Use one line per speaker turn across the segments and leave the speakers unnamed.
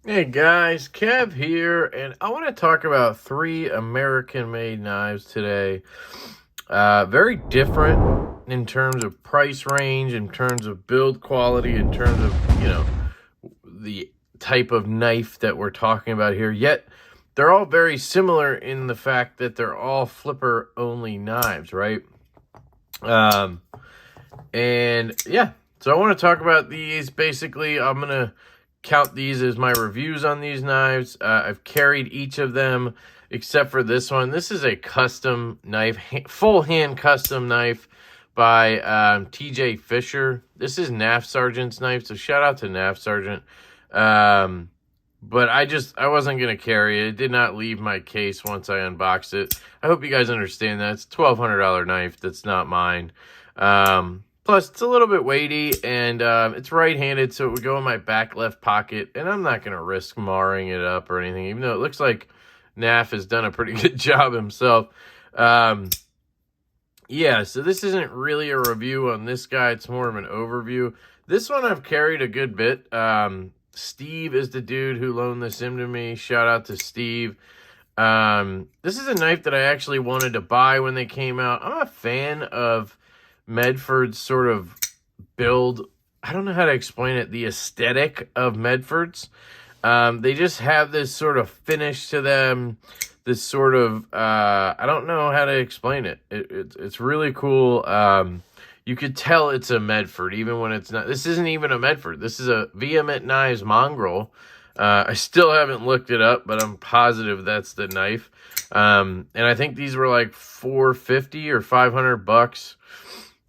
Hey guys, Kev here, and I want to talk about three American-made knives today. Very different in terms of price range, in terms of build quality, in terms of, the type of knife that we're talking about here. Yet, they're all very similar in the fact that they're all flipper-only knives, right? Um, and yeah, so I want to talk about these. Basically, I'm going to count these as my reviews on these knives. I've carried each of them except for this one. This is a custom knife, full hand custom knife by TJ Fisher. This is NAF Sergeant's knife, so shout out to NAF Sergeant. But I wasn't going to carry it. It did not leave my case once I unboxed it. I hope you guys understand that. It's a $1,200 knife. That's not mine. Plus, it's a little bit weighty, and it's right-handed, so it would go in my back left pocket, and I'm not going to risk marring it up or anything, even though it looks like NAF has done a pretty good job himself. Yeah, so this isn't really a review on this guy. It's more of an overview. This one I've carried a good bit. Steve is the dude who loaned this in to me. Shout out to Steve. This is a knife that I actually wanted to buy when they came out. I'm a fan of Medford's sort of build. I don't know how to explain it. The aesthetic of Medford's. They just have this sort of finish to them. This sort of, I don't know how to explain it. It's really cool. You could tell it's a Medford, even when it's not. This isn't even a Medford. This is a Vehement Knives Mongrel. I still haven't looked it up, but I'm positive that's the knife. And I think these were like $450 or $500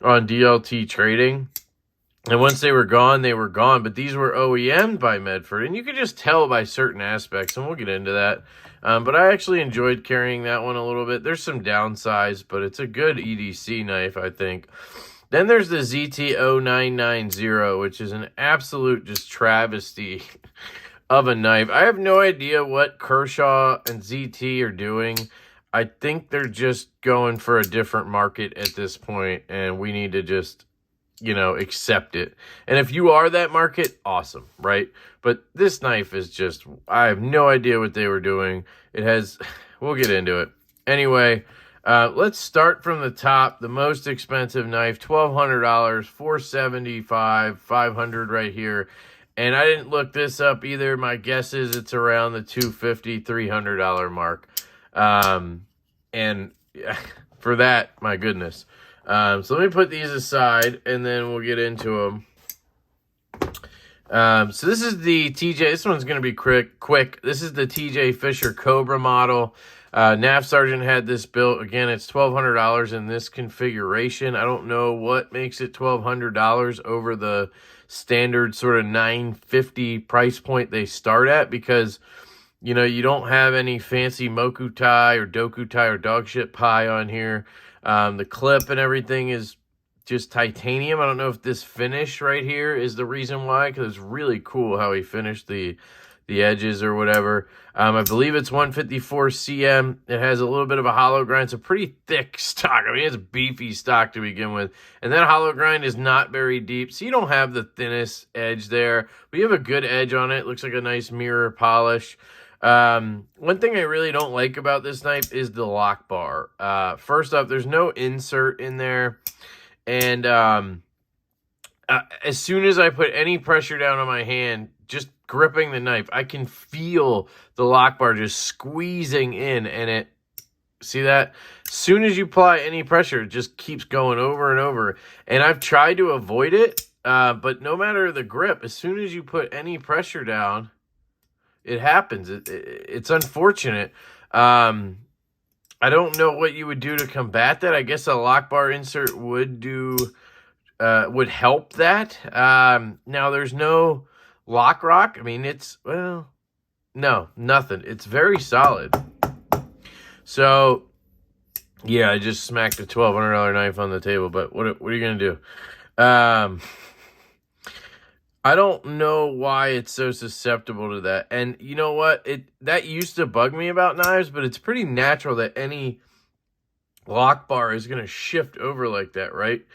on DLT trading. And once they were gone, they were gone. But these were OEM'd by Medford. And you could just tell by certain aspects, and we'll get into that. But I actually enjoyed carrying that one a little bit. There's some downsides, but it's a good EDC knife, I think. Then there's the ZT0990, which is an absolute just travesty of a knife. I have no idea what Kershaw and ZT are doing. I think they're just going for a different market at this point, and we need to just, accept it. And if you are that market, awesome, right? But this knife is just, I have no idea what they were doing. It has, we'll get into it. Anyway, let's start from the top. The most expensive knife, $1,200, $475, $500 right here. And I didn't look this up either. My guess is it's around the $250, $300 mark. And for that, my goodness. So let me put these aside, and then we'll get into them. So this is the TJ. This one's going to be quick. This is the TJ Fisher Cobra model. NAF Sergeant had this built. Again, it's $1,200 in this configuration. I don't know what makes it $1,200 over the standard sort of $950 price point they start at, because you don't have any fancy mokutai or dokutai or dogshit pie on here. The clip and everything is just titanium. I don't know if this finish right here is the reason why, because it's really cool how he finished the edges or whatever. I believe it's 154 cm. It has a little bit of a hollow grind. It's a pretty thick stock. I mean, it's beefy stock to begin with. And that hollow grind is not very deep, so you don't have the thinnest edge there. But you have a good edge on it. It looks like a nice mirror polish. One thing I really don't like about this knife is the lock bar. First off, there's no insert in there. And as soon as I put any pressure down on my hand, just gripping the knife, I can feel the lock bar just squeezing in, and see that? As soon as you apply any pressure, it just keeps going over and over. And I've tried to avoid it, but no matter the grip, as soon as you put any pressure down, it happens. It's unfortunate. I don't know what you would do to combat that. I guess a lock bar insert would help that. Now there's no lock rock. I mean, no, nothing. It's very solid. So yeah, I just smacked a $1,200 knife on the table, but what are you gonna do? I don't know why it's so susceptible to that. And you know what? That used to bug me about knives, but it's pretty natural that any lock bar is going to shift over like that, right?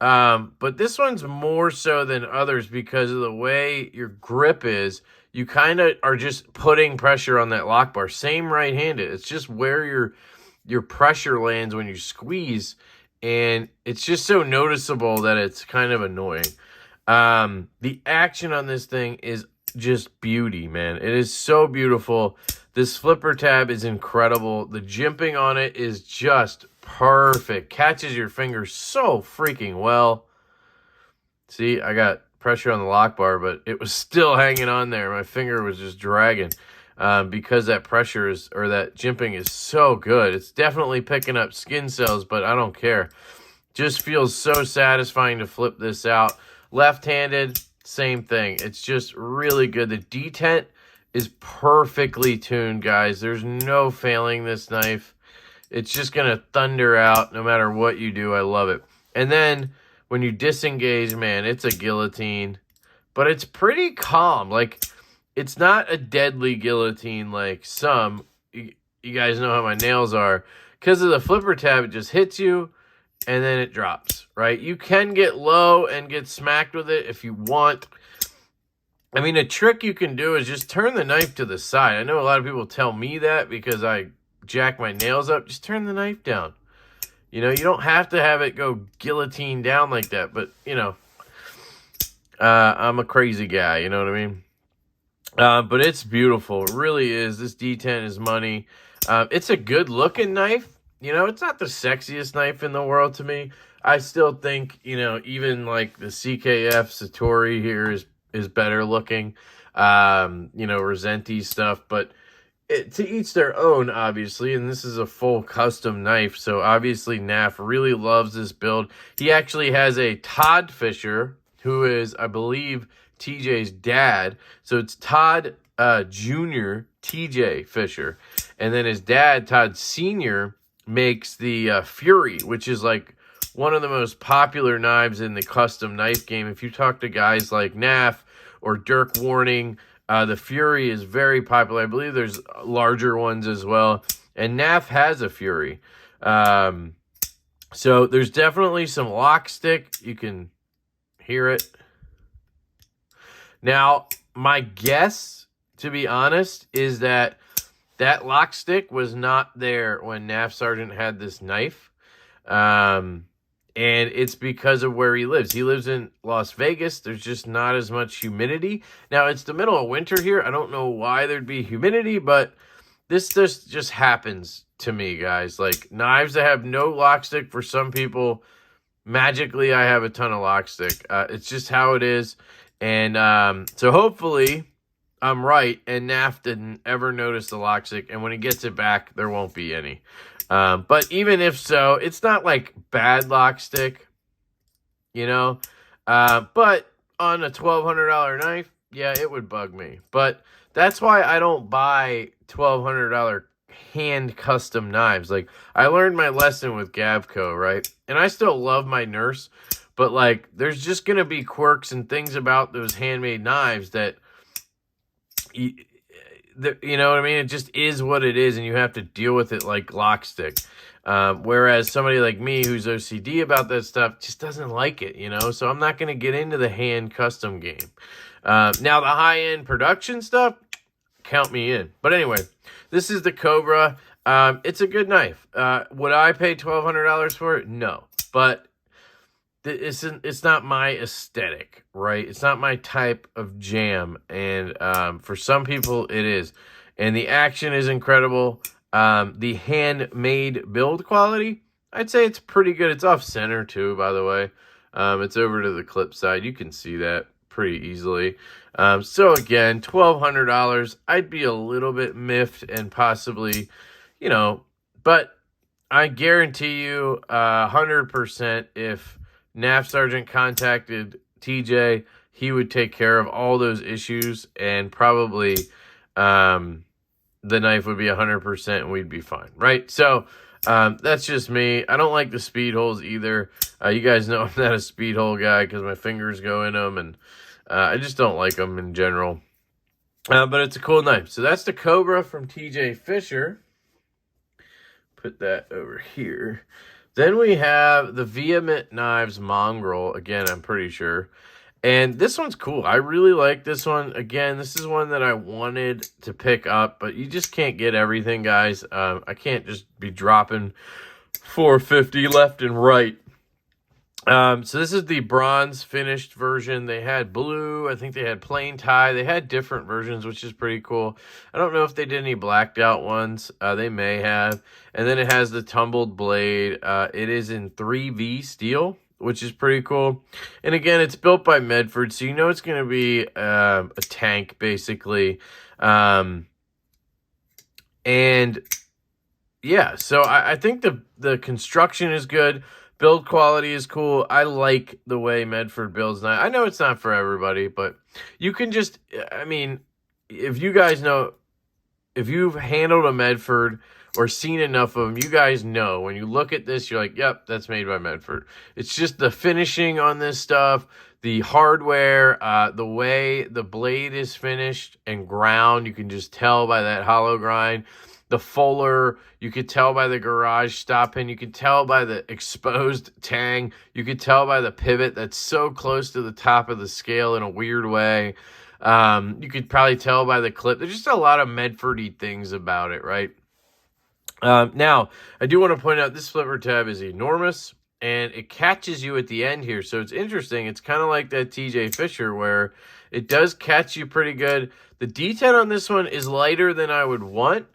But this one's more so than others because of the way your grip is. You kind of are just putting pressure on that lock bar. Same right-handed. It's just where your pressure lands when you squeeze, and it's just so noticeable that it's kind of annoying. The action on this thing is just beauty, man. It is so beautiful. This flipper tab is incredible. The jimping on it is just perfect. Catches your fingers so freaking well. See, I got pressure on the lock bar, but it was still hanging on there. My finger was just dragging because that pressure is, or that jimping is so good. It's definitely picking up skin cells, but I don't care. Just feels so satisfying to flip this out. Left-handed, same thing. It's just really good. The detent is perfectly tuned, guys. There's no failing this knife. It's just going to thunder out no matter what you do. I love it. And then when you disengage, man, it's a guillotine. But it's pretty calm. Like, it's not a deadly guillotine like some. You guys know how my nails are. Because of the flipper tab, it just hits you and then it drops, right? You can get low and get smacked with it if you want. I mean, a trick you can do is just turn the knife to the side. I know a lot of people tell me that because I jack my nails up. Just turn the knife down. You know, you don't have to have it go guillotine down like that. But, you know, I'm a crazy guy. You know what I mean? But it's beautiful. It really is. This D10 is money. It's a good-looking knife. You know, it's not the sexiest knife in the world to me. I still think, you know, even like the CKF Satori here is better looking. You know, Rosenti stuff. But to each their own, obviously. And this is a full custom knife. So obviously Naf really loves this build. He actually has a Todd Fisher, who is, I believe, TJ's dad. So it's Todd Jr. TJ Fisher. And then his dad, Todd Sr., makes the Fury, which is like one of the most popular knives in the custom knife game. If you talk to guys like Naf or Dirk Warning, the Fury is very popular. I believe there's larger ones as well. And Naf has a Fury. So there's definitely some lock stick. You can hear it. Now, my guess, to be honest, is that lock stick was not there when Naf Sargent had this knife. And it's because of where he lives. He lives in Las Vegas. There's just not as much humidity. Now, it's the middle of winter here. I don't know why there'd be humidity, but this just happens to me, guys. Like, knives that have no lock stick for some people, magically I have a ton of lock stick. It's just how it is. And so hopefully I'm right, and Naf didn't ever notice the lock stick, and when he gets it back, there won't be any. But even if so, it's not like bad lock stick, you know. But on a $1,200 knife, yeah, it would bug me. But that's why I don't buy $1,200 hand custom knives. Like, I learned my lesson with Gavco, right? And I still love my Nurse, but like, there's just gonna be quirks and things about those handmade knives that you know what I mean? It just is what it is, and you have to deal with it like lock stick. Whereas somebody like me who's OCD about that stuff just doesn't like it, you know? So I'm not going to get into the hand custom game. Now, the high-end production stuff, count me in. But anyway, this is the Cobra. It's a good knife. Would I pay $1,200 for it? No. But it's not my aesthetic, right? It's not my type of jam, and for some people it is. And the action is incredible. The handmade build quality, I'd say it's pretty good. It's off center too, by the way. It's over to the clip side. You can see that pretty easily. So again, $1,200. I'd be a little bit miffed and possibly, you know, but I guarantee you 100% if Naf Sargent contacted TJ, he would take care of all those issues, and probably the knife would be 100% and we'd be fine, right? So that's just me. I don't like the speed holes either. You guys know I'm not a speed hole guy because my fingers go in them, and I just don't like them in general. But it's a cool knife. So that's the Cobra from TJ Fisher. Put that over here. Then we have the Vehement Knives Mongrel. Again, I'm pretty sure. And this one's cool. I really like this one. Again, this is one that I wanted to pick up, but you just can't get everything, guys. I can't just be dropping $4.50 left and right. So this is the bronze finished version. They had blue. I think they had plain tie. They had different versions, which is pretty cool. I don't know if they did any blacked out ones. They may have. And then it has the tumbled blade. It is in 3V steel, which is pretty cool. And again, it's built by Medford, so you know it's going to be a tank, basically. And yeah, so I think the construction is good. Build quality is cool. I like the way Medford builds. Now, I know it's not for everybody, but you can just, I mean, if you guys know, if you've handled a Medford or seen enough of them, you guys know when you look at this, you're like, yep, that's made by Medford. It's just the finishing on this stuff, the hardware, the way the blade is finished and ground, you can just tell by that hollow grind. The fuller, you could tell by the garage stopping. You could tell by the exposed tang. You could tell by the pivot that's so close to the top of the scale in a weird way. You could probably tell by the clip. There's just a lot of Medford-y things about it, right? Now, I do want to point out this flipper tab is enormous, and it catches you at the end here. So it's interesting. It's kind of like that TJ Fisher where it does catch you pretty good. The detent on this one is lighter than I would want,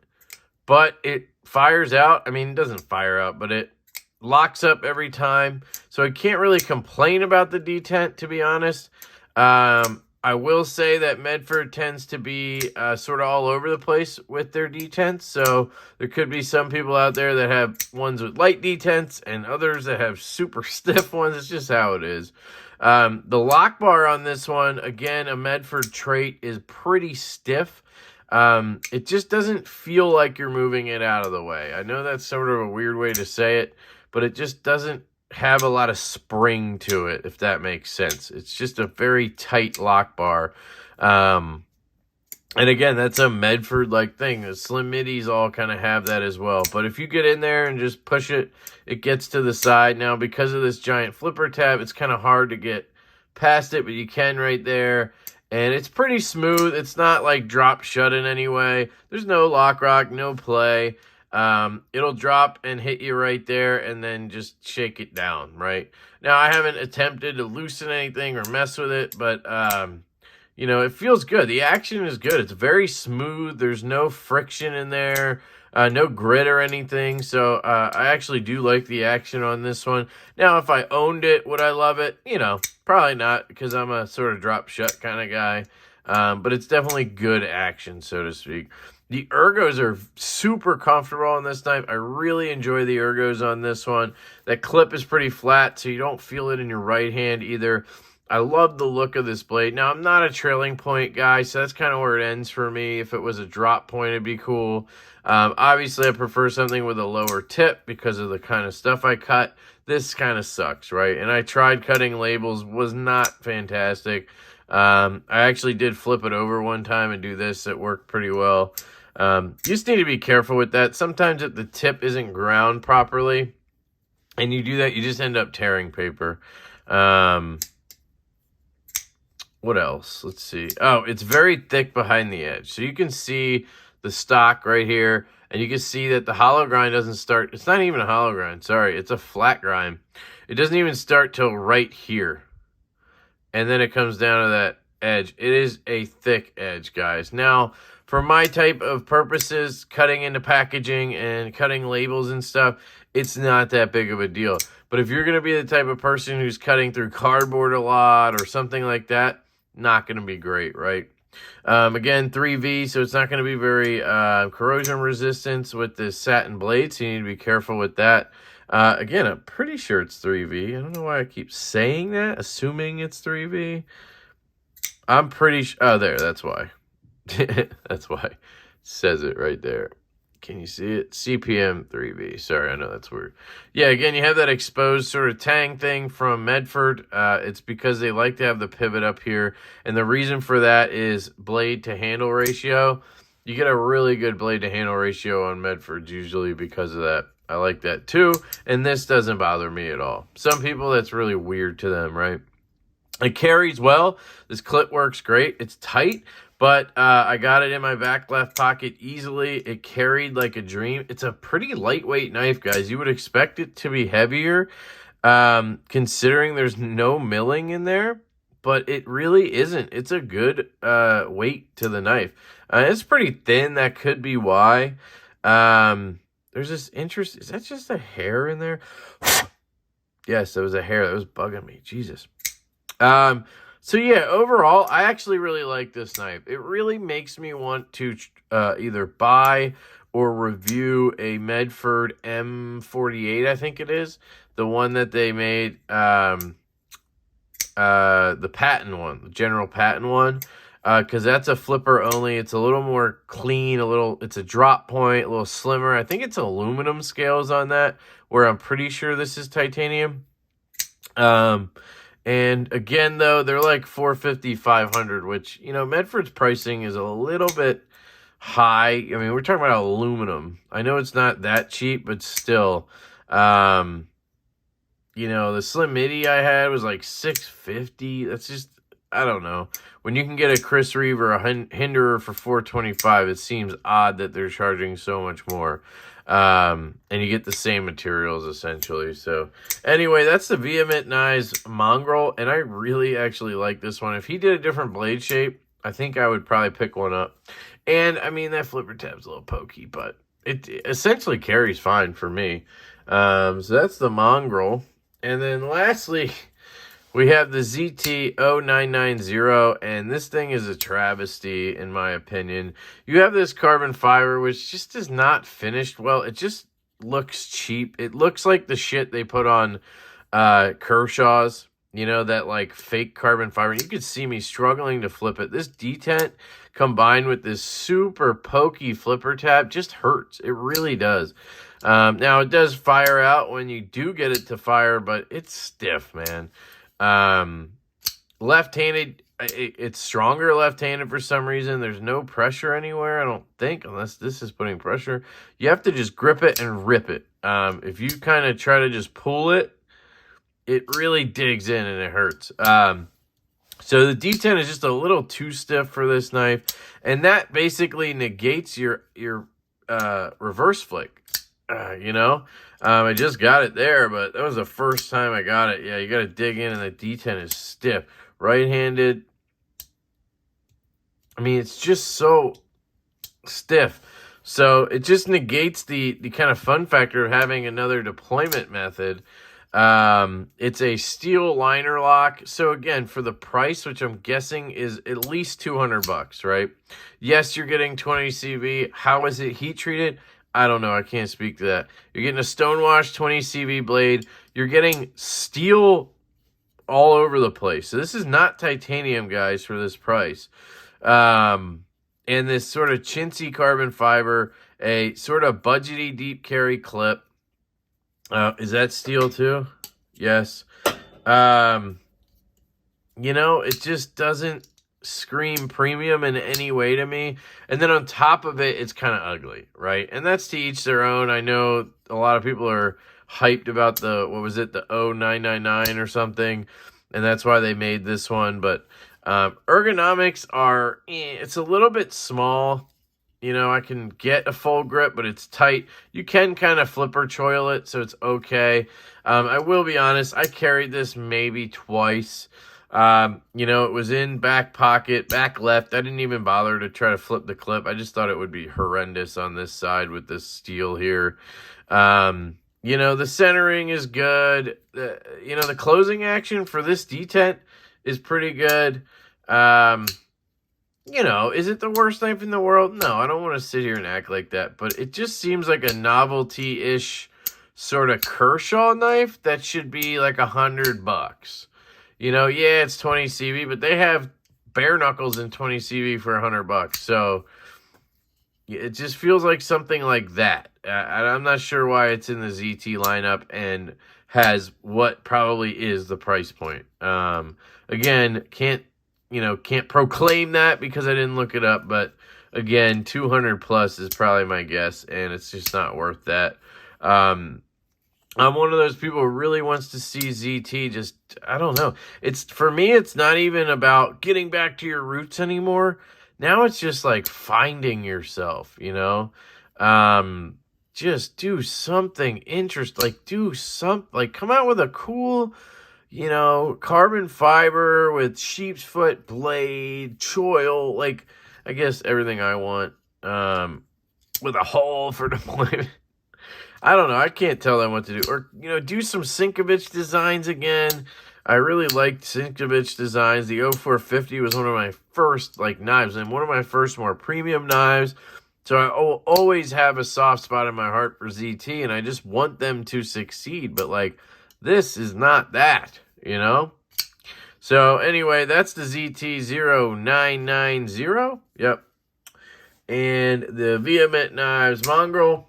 but it fires out. I mean, it doesn't fire out, but it locks up every time. So I can't really complain about the detent, to be honest. I will say that Medford tends to be sort of all over the place with their detents. So there could be some people out there that have ones with light detents and others that have super stiff ones. It's just how it is. The lock bar on this one, again, a Medford trait, is pretty stiff. It just doesn't feel like you're moving it out of the way. I know that's sort of a weird way to say it, but it just doesn't have a lot of spring to it, if that makes sense. It's just a very tight lock bar. And again, that's a Medford-like thing. The Slim Middies all kind of have that as well. But if you get in there and just push it, it gets to the side. Now, because of this giant flipper tab, it's kind of hard to get past it, but you can right there. And it's pretty smooth. It's not like drop shut in any way. There's no lock rock, no play. It'll drop and hit you right there and then just shake it down, right? Now, I haven't attempted to loosen anything or mess with it, but, you know, it feels good. The action is good. It's very smooth. There's no friction in there, no grit or anything. So I actually do like the action on this one. Now, if I owned it, would I love it? You know, probably not, because I'm a sort of drop shut kind of guy. But it's definitely good action, so to speak. The ergos are super comfortable on this knife. I really enjoy the ergos on this one. That clip is pretty flat, so you don't feel it in your right hand either. I love the look of this blade. Now, I'm not a trailing point guy, so that's kind of where it ends for me. If it was a drop point, it'd be cool. Obviously, I prefer something with a lower tip because of the kind of stuff I cut. This kind of sucks, right? And I tried cutting labels, was not fantastic. I actually did flip it over one time and do this. It worked pretty well. You just need to be careful with that. Sometimes if the tip isn't ground properly and you do that, you just end up tearing paper. What else? Let's see. Oh, it's very thick behind the edge. So you can see the stock right here, and you can see that the hollow grind doesn't start. It's not even a hollow grind. Sorry, it's a flat grind. It doesn't even start till right here. And then it comes down to that edge. It is a thick edge, guys. Now, for my type of purposes, cutting into packaging and cutting labels and stuff, it's not that big of a deal. But if you're going to be the type of person who's cutting through cardboard a lot or something like that, not going to be great, right? Again, 3V, so it's not going to be very corrosion resistant with this satin blade, so you need to be careful with that. Again, I'm pretty sure it's 3V. I don't know why I keep saying that, assuming it's 3V. I'm pretty sure. Oh, there, that's why. That's why it says it right there. Can you see it? CPM 3V. Sorry, I know that's weird. Yeah, again, you have that exposed sort of tang thing from Medford. It's because they like to have the pivot up here. And the reason for that is blade to handle ratio. You get a really good blade to handle ratio on Medfords usually because of that. I like that too. And this doesn't bother me at all. Some people, that's really weird to them, right? It carries well. This clip works great. It's tight, but I got it in my back left pocket easily. It carried like a dream. It's a pretty lightweight knife, guys. You would expect it to be heavier, considering there's no milling in there, but it really isn't. It's a good weight to the knife. It's pretty thin. That could be why. There's this interest. Is that just a hair in there? Yes, there was a hair that was bugging me. Jesus. So yeah, overall, I actually really like this knife. It really makes me want to either buy or review a Medford M48, I think it is. The one that they made, the patent one, the general patent one. Because that's a flipper only. It's a little more clean, it's a drop point, a little slimmer. I think it's aluminum scales on that, where I'm pretty sure this is titanium. And again, though, they're like $450, $500, which, you know, Medford's pricing is a little bit high. I mean, we're talking about aluminum. I know it's not that cheap, but still, you know, the Slim Midi I had was like $650. That's just, I don't know. When you can get a Chris Reeve or a Hinderer for $425, it seems odd that they're charging so much more. And you get the same materials essentially. So anyway, that's the Vehement Knives Mongrel, and I really actually like this one. If he did a different blade shape, I think I would probably pick one up. And I mean, that flipper tab's a little pokey, but it essentially carries fine for me. So that's the Mongrel. And then lastly, we have the ZT0990, and this thing is a travesty, in my opinion. You have this carbon fiber, which just is not finished well. It just looks cheap. It looks like the shit they put on Kershaw's, you know, that like fake carbon fiber. And you could see me struggling to flip it. This detent combined with this super pokey flipper tab just hurts. It really does. Now, it does fire out when you do get it to fire, but it's stiff, man. Left-handed, it's stronger left-handed for some reason. There's no pressure anywhere, I don't think, unless this is putting pressure. You have to just grip it and rip it. If you kind of try to just pull it, it really digs in and it hurts. So the detent is just a little too stiff for this knife, and that basically negates your reverse flick. You know, I just got it there, but that was the first time I got it. Yeah, you got to dig in, and the detent is stiff. Right-handed, I mean, it's just so stiff. So it just negates the kind of fun factor of having another deployment method. It's a steel liner lock. So again, for the price, which I'm guessing is at least $200, right? Yes, you're getting 20 CV. How is it heat treated? I don't know. I can't speak to that. You're getting a Stonewash 20 CV blade. You're getting steel all over the place. So this is not titanium, guys, for this price. And this sort of chintzy carbon fiber, a sort of budgety deep carry clip. Is that steel too? Yes. You know, it just doesn't scream premium in any way to me. And then on top of it, it's kind of ugly, right? And that's to each their own. I know a lot of people are hyped about the, what was it, the 0999 or something, and that's why they made this one. But ergonomics are, it's a little bit small. You know, I can get a full grip, but it's tight. You can kind of flipper choil it, so it's okay. I will be honest, I carried this maybe twice. You know, it was in back pocket, back left. I didn't even bother to try to flip the clip. I just thought it would be horrendous on this side with this steel here. You know, the centering is good. You know, the closing action for this detent is pretty good. You know, is it the worst knife in the world? No, I don't want to sit here and act like that. But it just seems like a novelty-ish sort of Kershaw knife that should be like $100. You know, yeah, it's 20 CV, but they have bare knuckles in 20 CV for $100. So it just feels like something like that. I'm not sure why it's in the ZT lineup and has what probably is the price point. Again, can't proclaim that because I didn't look it up, but again, 200 plus is probably my guess, and it's just not worth that. I'm one of those people who really wants to see ZT just, I don't know. For me, it's not even about getting back to your roots anymore. Now it's just like finding yourself, you know? Just do something interesting. Like come out with a cool, you know, carbon fiber with sheep's foot blade, choil, like, I guess everything I want, with a hole for deployment. I don't know. I can't tell them what to do. Or, you know, do some Sienkiewicz designs again. I really liked Sienkiewicz designs. The 0450 was one of my first, like, knives. And one of my first more premium knives. So I always have a soft spot in my heart for ZT. And I just want them to succeed. But, like, this is not that, you know? So, anyway, that's the ZT0990. Yep. And the Vehement Knives Mongrel.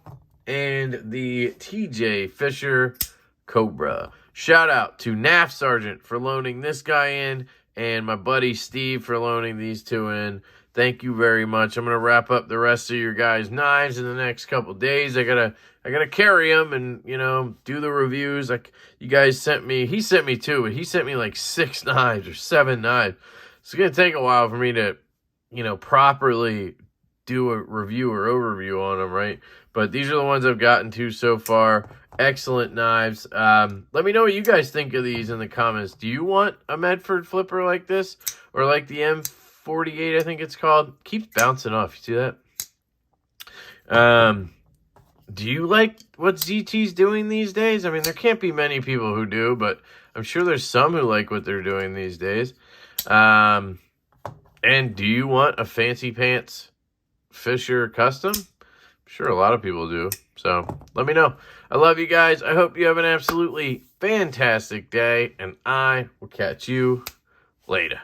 And the TJ Fisher Cobra. Shout out to NAF Sergeant for loaning this guy in, and my buddy Steve for loaning these two in. Thank you very much. I'm gonna wrap up the rest of your guys' knives in the next couple days. I gotta carry them and, you know, do the reviews. Like, you guys sent me, he sent me 2, but he sent me like 6 knives or 7 knives. It's gonna take a while for me to, you know, properly do a review or overview on them, right? But these are the ones I've gotten to so far. Excellent knives. Let me know what you guys think of these in the comments. Do you want a Medford flipper like this? Or like the M48, I think it's called? Keeps bouncing off. You see that? Do you like what ZT's doing these days? I mean, there can't be many people who do, but I'm sure there's some who like what they're doing these days. And do you want a fancy pants Fisher custom? I'm sure a lot of people do. So let me know. I love you guys. I hope you have an absolutely fantastic day, and I will catch you later.